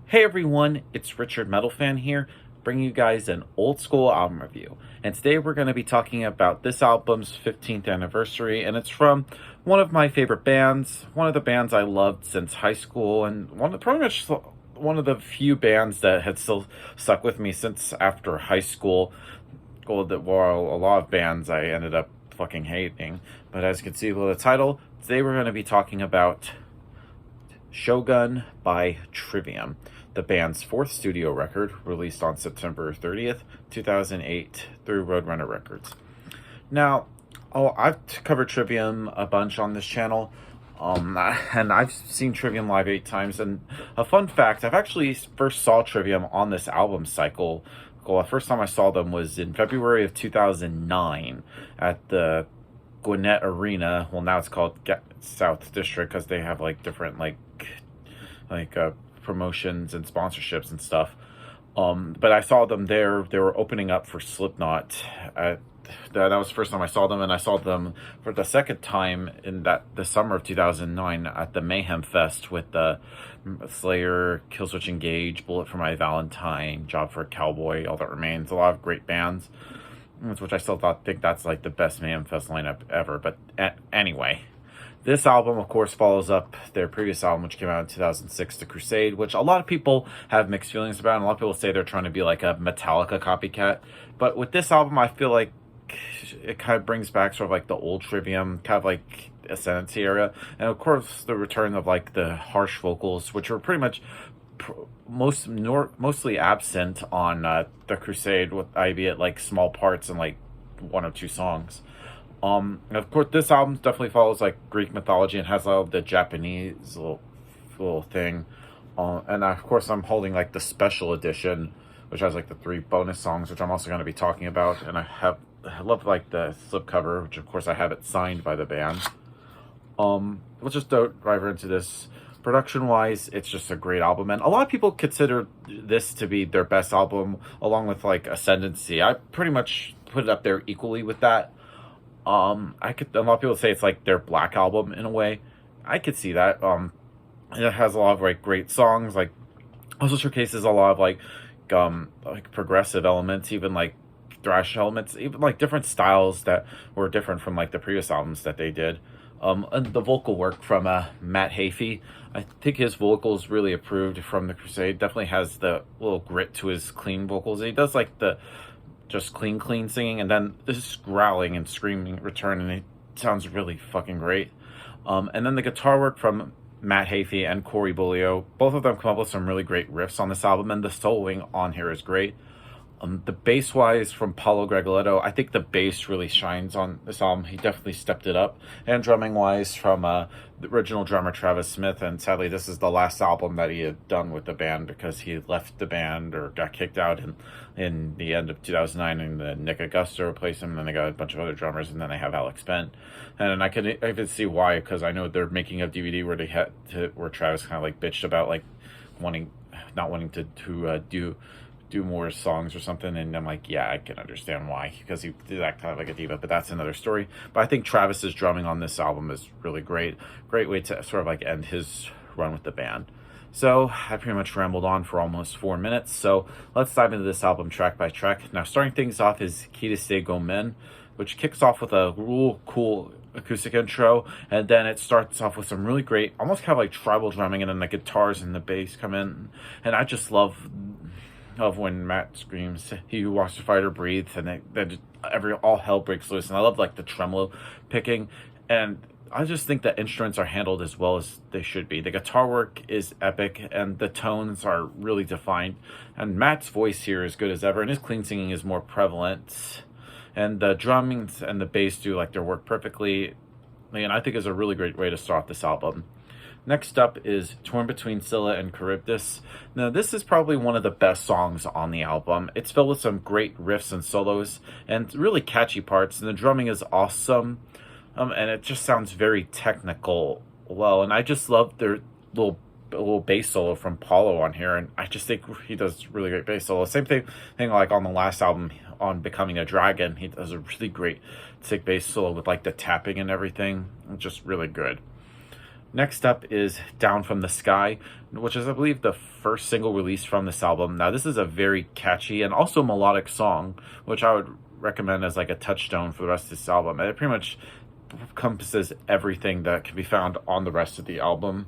Hey everyone, it's Richard Metalfan here, bringing you guys an old school album review. And today we're going to be talking about this album's 15th anniversary, and it's from one of my favorite bands, one of the bands I loved since high school, and pretty much one of the few bands that had still stuck with me since after high school. Well, that were a lot of bands I ended up fucking hating. But as you can see by the title, today we're going to be talking about Shogun by Trivium, the band's fourth studio record, released on September 30th, 2008 through Roadrunner Records. Now, I've covered Trivium a bunch on this channel, and I've seen Trivium live 8 times, and a fun fact, I've actually first saw Trivium on this album cycle. The first time I saw them was in February of 2009 at the Gwinnett Arena. Well, now it's called South District because they have like different promotions and sponsorships and stuff. But I saw them there. They were opening up for Slipknot. That was the first time I saw them, and I saw them for the second time in the summer of 2009 at the Mayhem Fest with the Slayer, Killswitch Engage, Bullet for My Valentine, Job for a Cowboy, All That Remains. A lot of great bands, which I still think that's like the best Mayhem Fest lineup ever. But anyway, this album, of course, follows up their previous album, which came out in 2006, The Crusade, which a lot of people have mixed feelings about, and a lot of people say they're trying to be like a Metallica copycat. But with this album, I feel like it kind of brings back sort of like the old Trivium, kind of like Ascendancy era, and of course the return of like the harsh vocals, which were pretty much mostly absent on The Crusade, with albeit like small parts and like one or two songs. Of course, this album definitely follows like Greek mythology and has a lot of the Japanese little thing. And of course, I'm holding like the special edition, which has like the 3 bonus songs, which I'm also going to be talking about. And I love like the slipcover, which of course I have it signed by the band. Let's just dive right into this. Production-wise, it's just a great album, and a lot of people consider this to be their best album, along with like Ascendancy. I pretty much put it up there equally with that. A lot of people say it's like their Black Album in a way. I could see that. It has a lot of like great songs, like also showcases a lot of like progressive elements, even like thrash elements, even like different styles that were different from like the previous albums that they did. And the vocal work from Matt Heafy, I think his vocals really improved from The Crusade. Definitely has the little grit to his clean vocals. He does like the just clean singing, and then this growling and screaming return, and it sounds really fucking great. And then the guitar work from Matt Heafy and Corey Bulio, both of them come up with some really great riffs on this album, and the soloing on here is great. The bass wise from Paulo Gregoletto, I think the bass really shines on this album. He definitely stepped it up. And drumming wise from the original drummer Travis Smith, and sadly this is the last album that he had done with the band because he left the band or got kicked out in the end of 2009, and then Nick Augusta replaced him, and then they got a bunch of other drummers, and then they have Alex Bent. And I can see why, because I know they're making a DVD where Travis kind of like bitched about like not wanting to do more songs or something, and I'm like, yeah, I can understand why, because he did act kind of like a diva, but that's another story. But I think Travis's drumming on this album is really great way to sort of like end his run with the band. So I pretty much rambled on for almost 4 minutes, so let's dive into this album track by track. Now, starting things off is Kitase Gomen, which kicks off with a real cool acoustic intro, and then it starts off with some really great, almost kind of like tribal drumming, and then the guitars and the bass come in, and I just love when Matt screams, "He who walks the fighter breathes," and then all hell breaks loose. And I love like the tremolo picking, and I just think the instruments are handled as well as they should be. The guitar work is epic, and the tones are really defined. And Matt's voice here is good as ever, and his clean singing is more prevalent. And the drumming and the bass do like their work perfectly. And I think is a really great way to start this album. Next up is Torn Between Scylla and Charybdis. Now, this is probably one of the best songs on the album. It's filled with some great riffs and solos and really catchy parts, and the drumming is awesome, and it just sounds very technical. Well, and I just love their little bass solo from Paulo on here, and I just think he does really great bass solo. Same thing like on the last album, on Becoming a Dragon, he does a really great sick bass solo with like the tapping and everything. It's just really good. Next up is Down from the Sky, which is, I believe, the first single released from this album. Now, this is a very catchy and also melodic song, which I would recommend as like a touchstone for the rest of this album. And it pretty much encompasses everything that can be found on the rest of the album.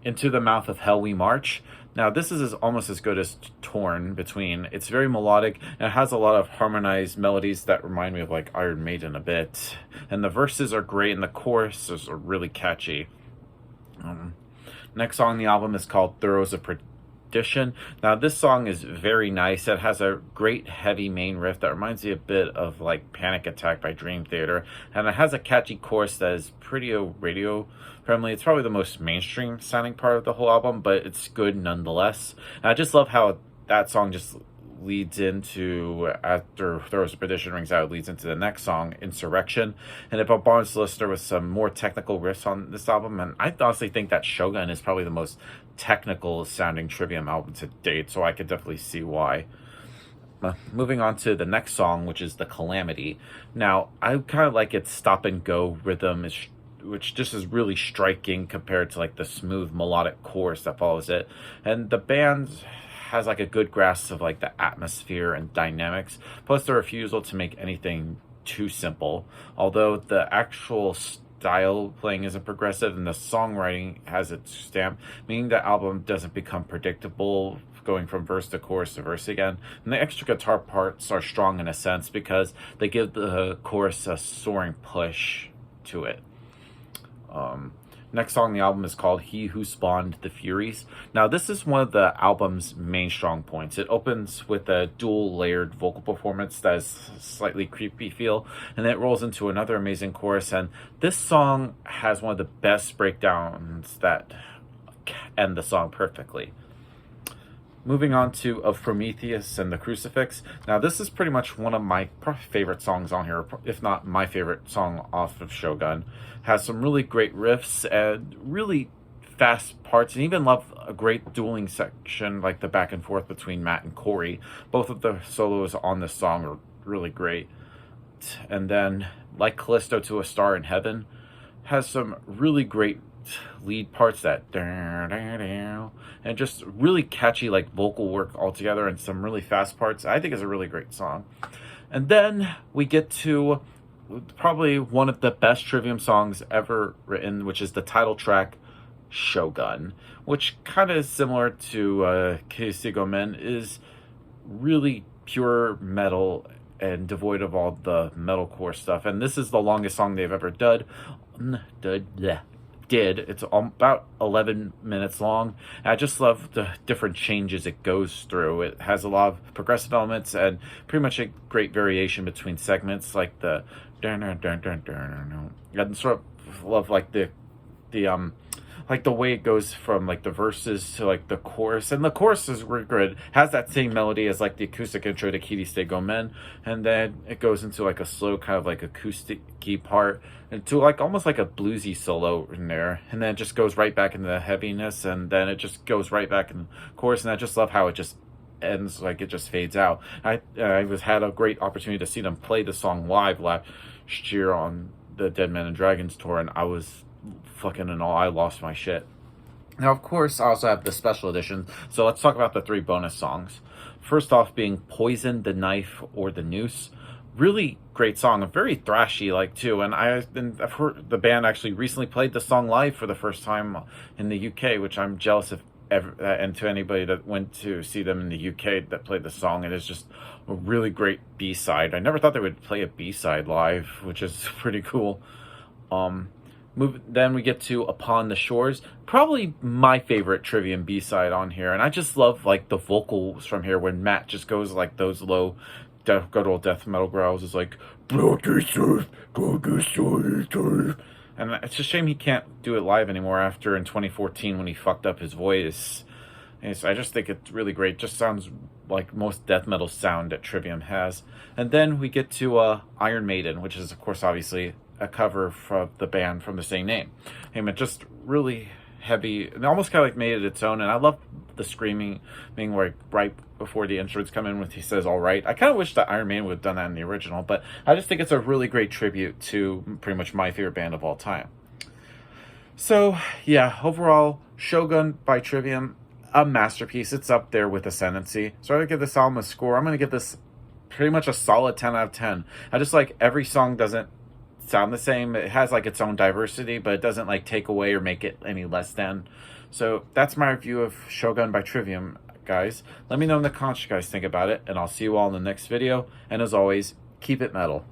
Into the Mouth of Hell We March. Now, this is almost as good as Torn Between. It's very melodic, and it has a lot of harmonized melodies that remind me of like Iron Maiden a bit. And the verses are great, and the choruses are really catchy. Next song on the album is called Throes of Perdition. Now, this song is very nice. It has a great heavy main riff that reminds me a bit of like Panic Attack by Dream Theater, and it has a catchy chorus that is pretty radio friendly. It's probably the most mainstream sounding part of the whole album, but it's good nonetheless. And I just love how that song just leads into, after Throws of Perdition rings out, it leads into the next song, Insurrection. And it bombards the listener with some more technical riffs on this album. And I honestly think that Shogun is probably the most technical sounding Trivium album to date, so I could definitely see why. Moving on to the next song, which is The Calamity. Now, I kind of like its stop and go rhythm, which just is really striking compared to like the smooth melodic chorus that follows it. And the band has like a good grasp of like the atmosphere and dynamics, plus the refusal to make anything too simple. Although the actual style playing isn't progressive and the songwriting has its stamp, meaning the album doesn't become predictable going from verse to chorus to verse again. And the extra guitar parts are strong in a sense because they give the chorus a soaring push to it. Next song on the album is called He Who Spawned the Furies. Now, this is one of the album's main strong points. It opens with a dual-layered vocal performance that has a slightly creepy feel, and then it rolls into another amazing chorus, and this song has one of the best breakdowns that end the song perfectly. Moving on to Of Prometheus and the Crucifix. Now, this is pretty much one of my favorite songs on here, if not my favorite song off of Shogun. Has some really great riffs and really fast parts, and even love a great dueling section, like the back and forth between Matt and Corey. Both of the solos on this song are really great. And then, like Callisto to a Star in Heaven, has some really great lead parts that and just really catchy like vocal work altogether, and some really fast parts. I think it's a really great song. And then we get to probably one of the best Trivium songs ever written, which is the title track, Shogun, which kind of is similar to Keisugo Men, is really pure metal and devoid of all the metalcore stuff. And this is the longest song they've ever did. It's about 11 minutes long. I just love the different changes it goes through. It has a lot of progressive elements and pretty much a great variation between segments, like the and sort of love like the like the way it goes from like the verses to like the chorus, and the chorus is really good. Has that same melody as like the acoustic intro to Kiriste Gomen, and then it goes into like a slow kind of like acoustic key part into like almost like a bluesy solo in there, and then it just goes right back into the heaviness, and then it just goes right back in the chorus. And I just love how it just ends, like it just fades out. I had a great opportunity to see them play the song live last year on the Dead Men and Dragons tour, and I was fucking in awe. I lost my shit. Now, of course, I also have the special edition, so let's talk about the 3 bonus songs. First off being Poison, The Knife, or The Noose. Really great song, very thrashy like too, and I've heard the band actually recently played the song live for the first time in the UK, which I'm jealous of. And to anybody that went to see them in the UK that played the song, it is just a really great B-side. I never thought they would play a B-side live, which is pretty cool. Then we get to Upon the Shores, probably my favorite Trivium B-side on here, and I just love like the vocals from here when Matt just goes like those low good old death metal growls. Is like, and it's a shame he can't do it live anymore after in 2014 when he fucked up his voice. And so I just think it's really great. Just sounds like most death metal sound that Trivium has. And then we get to Iron Maiden, which is of course obviously a cover from the band from the same name. And it just really heavy, and almost kind of like made it its own. And I love the screaming being like right before the instruments come in when he says all right. I kind of wish that Iron Maiden would have done that in the original, but I just think it's a really great tribute to pretty much my favorite band of all time. So, yeah, overall, Shogun by Trivium, a masterpiece. It's up there with Ascendancy. So I'm going to give this album a score. I'm going to give this pretty much a solid 10 out of 10. I just like every song doesn't sound the same. It has like its own diversity, but it doesn't like take away or make it any less than. So that's my review of Shogun by Trivium, guys. Let me know in the comments what you guys think about it, and I'll see you all in the next video. And as always, keep it metal.